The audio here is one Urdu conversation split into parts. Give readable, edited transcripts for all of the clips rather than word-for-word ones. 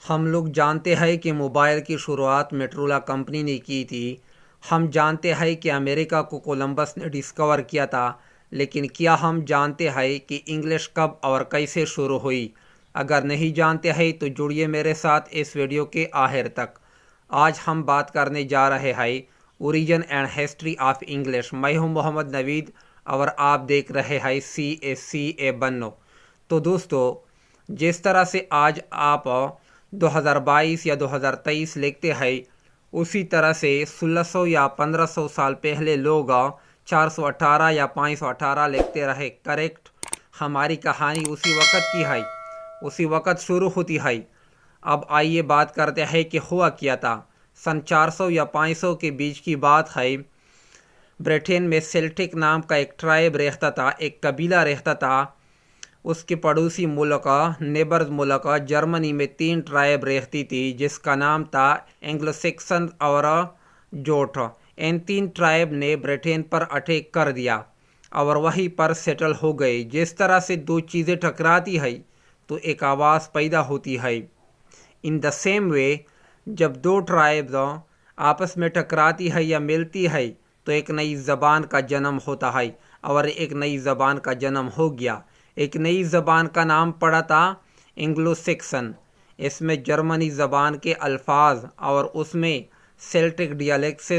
ہم لوگ جانتے ہیں کہ موبائل کی شروعات میٹرولا کمپنی نے کی تھی۔ ہم جانتے ہیں کہ امریکہ کو کولمبس نے ڈسکور کیا تھا، لیکن کیا ہم جانتے ہیں کہ انگلش کب اور کیسے شروع ہوئی؟ اگر نہیں جانتے ہیں تو جڑیے میرے ساتھ اس ویڈیو کے آخر تک۔ آج ہم بات کرنے جا رہے ہیں origin and history of English. میں ہوں محمد نوید اور آپ دیکھ رہے ہیں CA بنو۔ تو دوستو، جس طرح سے آج آپ 2022 یا 2023 لکھتے ہیں، اسی طرح سے 1600 یا 1500 سال پہلے لوگ 418 یا 518 لکھتے رہے۔ کریکٹ، ہماری کہانی اسی وقت کی ہے، اسی وقت شروع ہوتی ہے۔ اب آئیے بات کرتے ہیں کہ ہوا کیا تھا۔ سن 400 یا 500 کے بیچ کی بات ہے۔ برٹین میں سیلٹک نام کا ایک ٹرائب رہتا تھا، ایک قبیلہ رہتا تھا۔ اس کے پڑوسی ملک نیبرز ملک جرمنی میں 3 ٹرائب رہتی تھی، جس کا نام تھا اینگلو سیکسن اور جوٹ۔ ان 3 ٹرائب نے برٹین پر اٹیک کر دیا اور وہیں پر سیٹل ہو گئے۔ جس طرح سے 2 چیزیں ٹکراتی ہیں تو ایک آواز پیدا ہوتی ہے۔ ان دا سیم وے، جب 2 ٹرائبز آپس میں ٹکراتی ہے یا ملتی ہے تو ایک نئی زبان کا جنم ہوتا ہے، اور ایک نئی زبان کا جنم ہو گیا۔ ایک نئی زبان کا نام پڑا تھا اینگلو سیکسن۔ اس میں جرمنی زبان کے الفاظ اور اس میں سیلٹک ڈیالیکٹس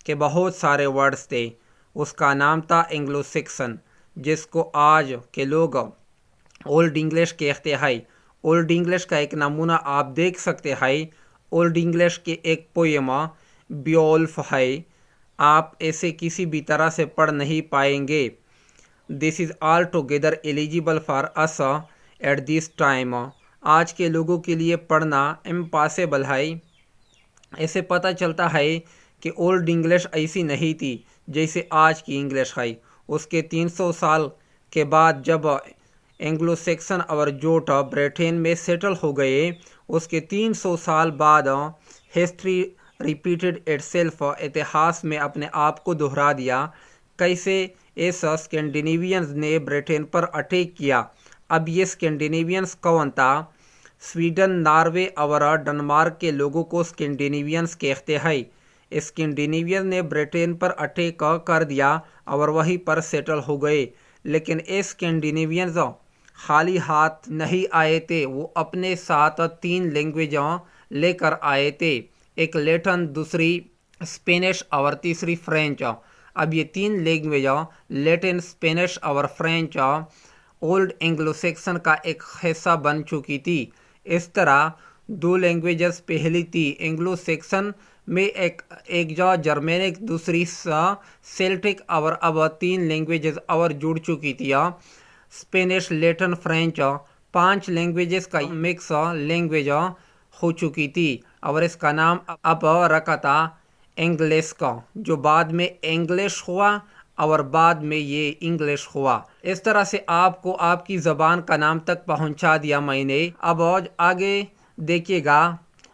کے بہت سارے ورڈز تھے۔ اس کا نام تھا اینگلو سیکسن، جس کو آج کے لوگ اولڈ انگلش کہتے ہیں۔ اولڈ انگلش کا ایک نمونہ آپ دیکھ سکتے ہیں۔ اولڈ انگلش کے ایک پوئم بیولف ہے، آپ اسے کسی بھی طرح سے پڑھ نہیں پائیں گے۔ This is altogether eligible for us at this time۔ آج کے لوگوں کے لیے پڑھنا امپاسبل ہے۔ اسے پتہ چلتا ہے کہ اولڈ انگلش ایسی نہیں تھی جیسے آج کی انگلش ہے۔ اس کے 300 سال کے بعد جب اینگلو سیکسن اور جوٹ برٹین میں سیٹل ہو گئے، اس کے 300 سال بعد ہسٹری ریپیٹڈ اٹ سیلف، اتہاس میں اپنے آپ کو دہرا دیا۔ کیسے؟ اس اسکینڈینیوینز نے برٹین پر اٹیک کیا۔ اب یہ اسکینڈینیوینز کون تھا؟ سویڈن، ناروے اور ڈنمارک کے لوگوں کو اسکینڈینیوینز کہتے ہیں۔ اسکینڈینیوین نے برٹین پر اٹیک کر دیا اور وہیں پر سیٹل ہو گئے۔ لیکن اسکینڈینیوینز خالی ہاتھ نہیں آئے تھے، وہ اپنے ساتھ 3 لینگویج لے کر آئے تھے، ایک لیٹن، دوسری اسپینش اور تیسری فرینچ۔ اب یہ 3 لینگویج لیٹن، اسپینش اور فرینچ اولڈ اینگلو سیکسن کا ایک حصہ بن چکی تھی۔ اس طرح 2 لینگویجز پہلی تھی اینگلو سیکسن میں ایک جرمینک، دوسری سیلٹک، اور اب 3 لینگویجز اور جڑ چکی تھی، اسپینش، لیٹن، فرینچ۔ 5 لینگویجز کا مکس لینگویج ہو چکی تھی، اور اس کا نام اب رکھا تھا انگلش کا، جو بعد میں انگلش ہوا اور بعد میں یہ انگلش ہوا۔ اس طرح سے آپ کو آپ کی زبان کا نام تک پہنچا دیا میں نے۔ اب آگے دیکھیے گا،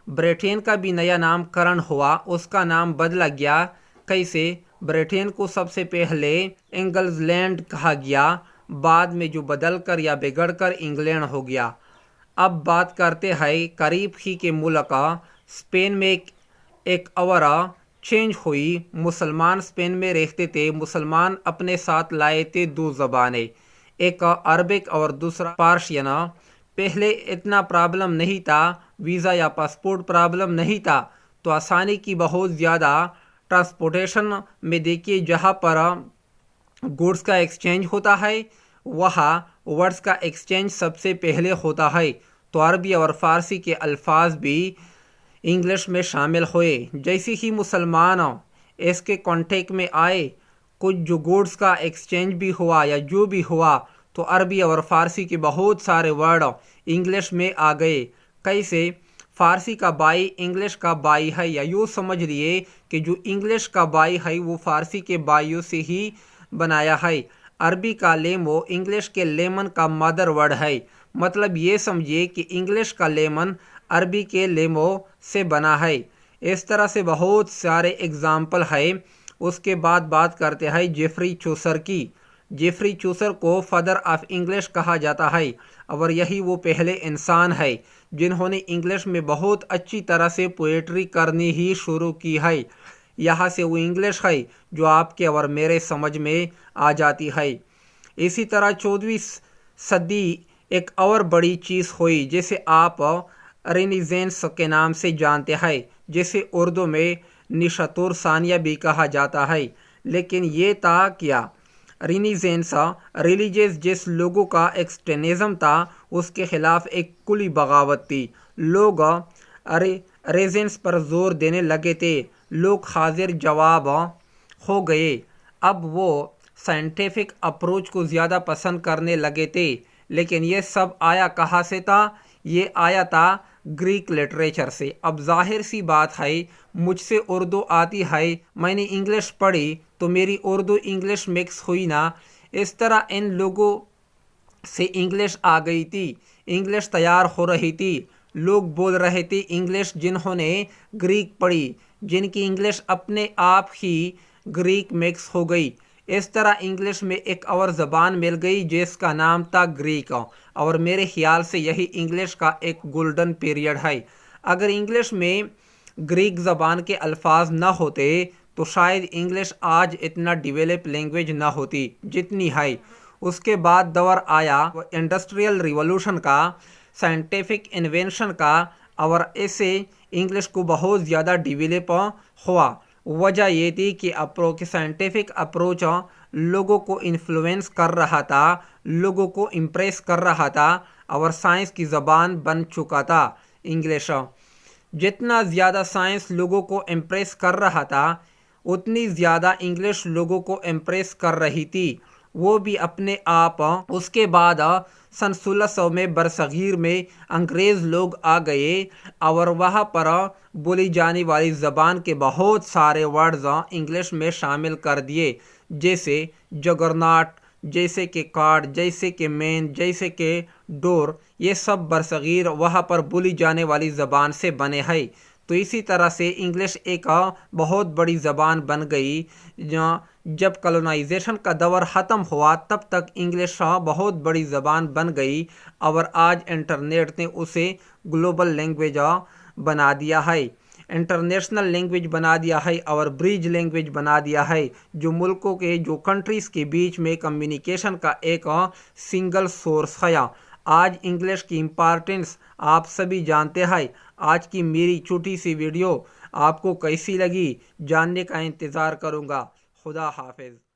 برٹین کا بھی نیا نام کرن ہوا، اس کا نام بدلا گیا۔ کیسے؟ برٹین کو سب سے پہلے انگلز لینڈ کہا گیا، بعد میں جو بدل کر یا بگڑ کر انگلینڈ ہو گیا۔ اب بات کرتے ہیں قریب ہی کے ملک اسپین میں ایک اور چینج ہوئی۔ مسلمان اسپین میں رہتے تھے۔ مسلمان اپنے ساتھ لائے تھے 2 زبانیں، ایک عربک اور دوسرا پارشین۔ پہلے اتنا پرابلم نہیں تھا، ویزا یا پاسپورٹ پرابلم نہیں تھا، تو آسانی کی بہت زیادہ ٹرانسپورٹیشن میں دیکھیے، جہاں پر گوڈس کا ایکسچینج ہوتا ہے وہاں ورڈز کا ایکسچینج سب سے پہلے ہوتا ہے۔ تو عربی اور فارسی کے الفاظ بھی انگلش میں شامل ہوئے۔ جیسے ہی مسلمان اس کے کانٹیکٹ میں آئے، کچھ جو گوڈس کا ایکسچینج بھی ہوا یا جو بھی ہوا، تو عربی اور فارسی کے بہت سارے ورڈ انگلش میں آ گئے۔ کیسے؟ فارسی کا بائی انگلش کا بائی ہے، یا یوں سمجھ لیے کہ جو انگلش کا بائی ہے وہ فارسی کے بائیوں سے ہی بنایا ہے۔ عربی کا لیمو انگلش کے لیمن کا مادر ورڈ ہے۔ مطلب یہ سمجھیے کہ انگلش کا لیمن عربی کے لیمو سے بنا ہے۔ اس طرح سے بہت سارے اگزامپل ہے۔ اس کے بعد بات کرتے ہیں جیفری چوسر کی۔ جیفری چوسر کو فادر آف انگلش کہا جاتا ہے۔ اور یہی وہ پہلے انسان ہے جنہوں نے انگلش میں بہت اچھی طرح سے پوئٹری کرنی ہی شروع کی ہے۔ یہاں سے وہ انگلش ہے جو آپ کے اور میرے سمجھ میں آ جاتی ہے۔ اسی طرح 14ویں صدی ایک اور بڑی چیز ہوئی جسے آپ رینیسانس کے نام سے جانتے ہیں، جسے اردو میں نشاطور ثانیہ بھی کہا جاتا ہے۔ لیکن یہ تھا کیا؟ رینیسانس ریلیجیس جس لوگوں کا ایکسٹرنزم تھا اس کے خلاف ایک کلی بغاوت تھی۔ لوگ ریزنس پر زور دینے لگے تھے، لوگ حاضر جواب ہو گئے۔ اب وہ سائنٹیفک اپروچ کو زیادہ پسند کرنے لگے تھے۔ لیکن یہ سب آیا کہاں سے تھا؟ یہ آیا تھا گریک لٹریچر سے۔ اب ظاہر سی بات ہے، مجھ سے اردو آتی ہے، میں نے انگلش پڑھی تو میری اردو انگلش مکس ہوئی نا۔ اس طرح ان لوگوں سے انگلش آ گئی تھی، انگلش تیار ہو رہی تھی، لوگ بول رہے تھے انگلش جنہوں نے گریک پڑھی، جن کی انگلش اپنے آپ ہی گریک مکس ہو گئی۔ اس طرح انگلش میں ایک اور زبان مل گئی جس کا نام تھا گریک، اور میرے خیال سے یہی انگلش کا ایک گولڈن پیریڈ ہے۔ اگر انگلش میں گریک زبان کے الفاظ نہ ہوتے تو شاید انگلش آج اتنا ڈیولپ لینگویج نہ ہوتی جتنی ہے۔ اس کے بعد دور آیا انڈسٹریل ریولوشن کا، سائنٹیفک انوینشن کا، اور اسے انگلش کو بہت زیادہ ڈیولپ ہوا۔ وجہ یہ تھی کہ سائنٹیفک اپروچ لوگوں کو انفلوئنس کر رہا تھا، لوگوں کو امپریس کر رہا تھا، اور سائنس کی زبان بن چکا تھا انگلش۔ جتنا زیادہ سائنس لوگوں کو امپریس کر رہا تھا اتنی زیادہ انگلش لوگوں کو امپریس کر رہی تھی، وہ بھی اپنے آپ۔ اس کے بعد سن 1600 میں برصغیر میں انگریز لوگ آ گئے اور وہاں پر بولی جانے والی زبان کے بہت سارے ورڈز انگلش میں شامل کر دیے، جیسے جگرناٹ، جیسے کہ کارڈ، جیسے کہ مین، جیسے کہ ڈور۔ یہ سب برصغیر وہاں پر بولی جانے والی زبان سے بنے ہیں۔ تو اسی طرح سے انگلش ایک بہت بڑی زبان بن گئی۔ جب کولونائزیشن کا دور ختم ہوا تب تک انگلش بہت بڑی زبان بن گئی، اور آج انٹرنیٹ نے اسے گلوبل لینگویج بنا دیا ہے، انٹرنیشنل لینگویج بنا دیا ہے، اور برج لینگویج بنا دیا ہے، جو ملکوں کے، جو کنٹریز کے بیچ میں کمیونیکیشن کا ایک سنگل سورس ہے۔ آج انگلش کی امپارٹنس آپ سبھی جانتے ہیں۔ آج کی میری چھوٹی سی ویڈیو آپ کو کیسی لگی جاننے کا انتظار کروں گا۔ خدا حافظ۔